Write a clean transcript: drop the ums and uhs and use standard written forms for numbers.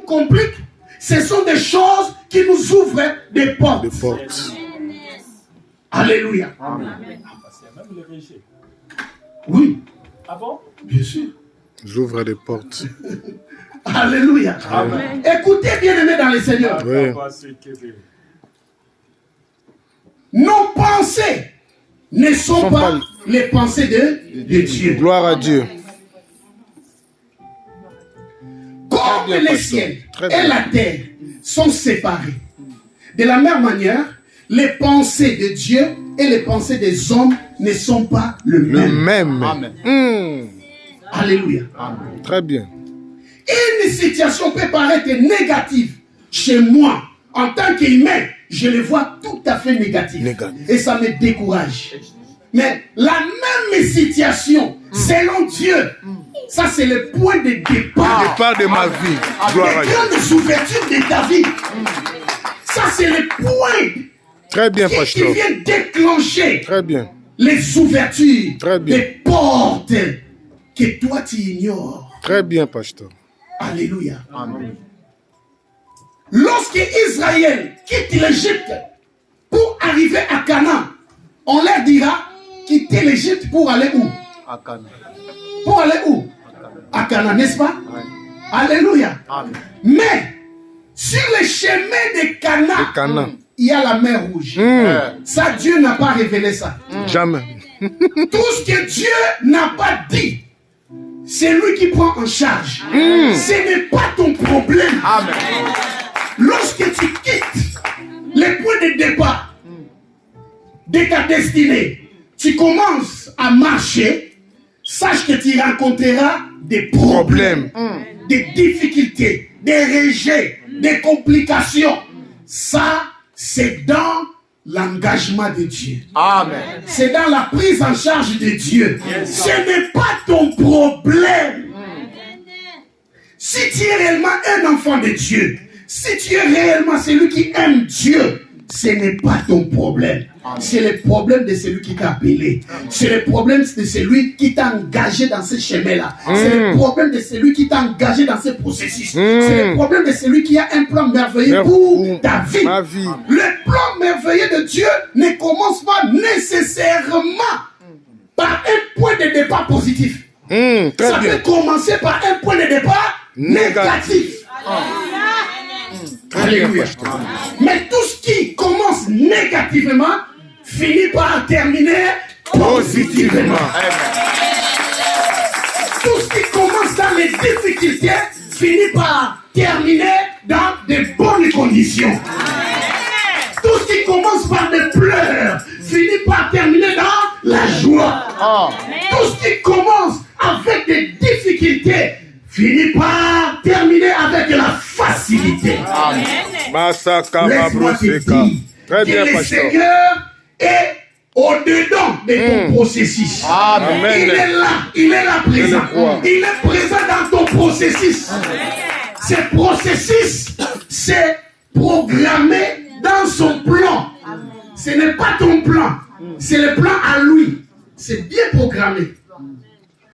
complique. Ce sont des choses qui nous ouvrent des portes. Des portes. Alléluia. Amen. Même les régies. Oui. Ah bon? Bien sûr. J'ouvre des portes. Alléluia. Amen. Écoutez, bien-aimés dans le Seigneur. Oui. Nos pensées ne sont pas les pensées de Dieu. Gloire à Dieu. Comme bien, les pasteur. ciels Très et bien. la terre sont séparés. De la même manière, les pensées de Dieu et les pensées des hommes ne sont pas le Le même. même. Amen. Alléluia. Très bien. Une situation peut paraître négative chez moi. En tant qu'humain, je le vois tout à fait négatif. Négatif. Et ça me décourage. Mais la même situation, selon Dieu, ça c'est le point de départ. Départ de ma vie. Gloire à Les Dieu. grandes ouvertures de ta vie. Ça c'est le point Très bien, qui pasteur. vient déclencher Très bien. les ouvertures, Très bien. les portes que toi tu ignores. Très bien, pasteur. Alléluia. Lorsque Israël quitte l'Égypte pour arriver à Canaan, on leur dira quitter l'Égypte pour aller où? À Canaan. Pour aller où? À Canaan, n'est-ce pas? Ouais. Alléluia. Amen. Mais sur le chemin de Canaan, Canaan. il y a la mer Rouge. Ça, Dieu n'a pas révélé ça. Jamais. Tout ce que Dieu n'a pas dit, c'est lui qui prend en charge. Ce n'est pas ton problème. Amen. Lorsque tu quittes les points de départ de ta destinée, tu commences à marcher, sache que tu rencontreras des problèmes, des difficultés, des rejets, des complications. Ça, c'est dans l'engagement de Dieu. Amen. C'est dans la prise en charge de Dieu. Ce n'est pas ton problème. Si tu es réellement un enfant de Dieu, si tu es réellement celui qui aime Dieu, ce n'est pas ton problème. C'est le problème de celui qui t'a appelé. C'est le problème de celui qui t'a engagé dans ce chemin-là. C'est le problème de celui qui t'a engagé dans ce processus. C'est le problème de celui qui a un plan merveilleux pour ta vie. Ma vie. Le plan merveilleux de Dieu ne commence pas nécessairement par un point de départ positif. Très Ça bien. peut commencer par un point de départ négatif. Très bien, Alléluia. pasteur. Mais tout ce qui commence négativement finit par terminer positivement. Tout ce qui commence dans les difficultés finit par terminer dans de bonnes conditions. Tout ce qui commence par des pleurs finit par terminer dans la joie. Tout ce qui commence avec des difficultés finit par terminer avec la facilité. Masaka Laisse-moi te Mabroseka. dire Très que bien, le pasteur. Seigneur est au-dedans de ton processus. Amen. Il est là présent. Je le crois. Il est présent dans ton processus. Ce processus, c'est programmé dans son plan. Ce n'est pas ton plan, c'est le plan à lui. C'est bien programmé.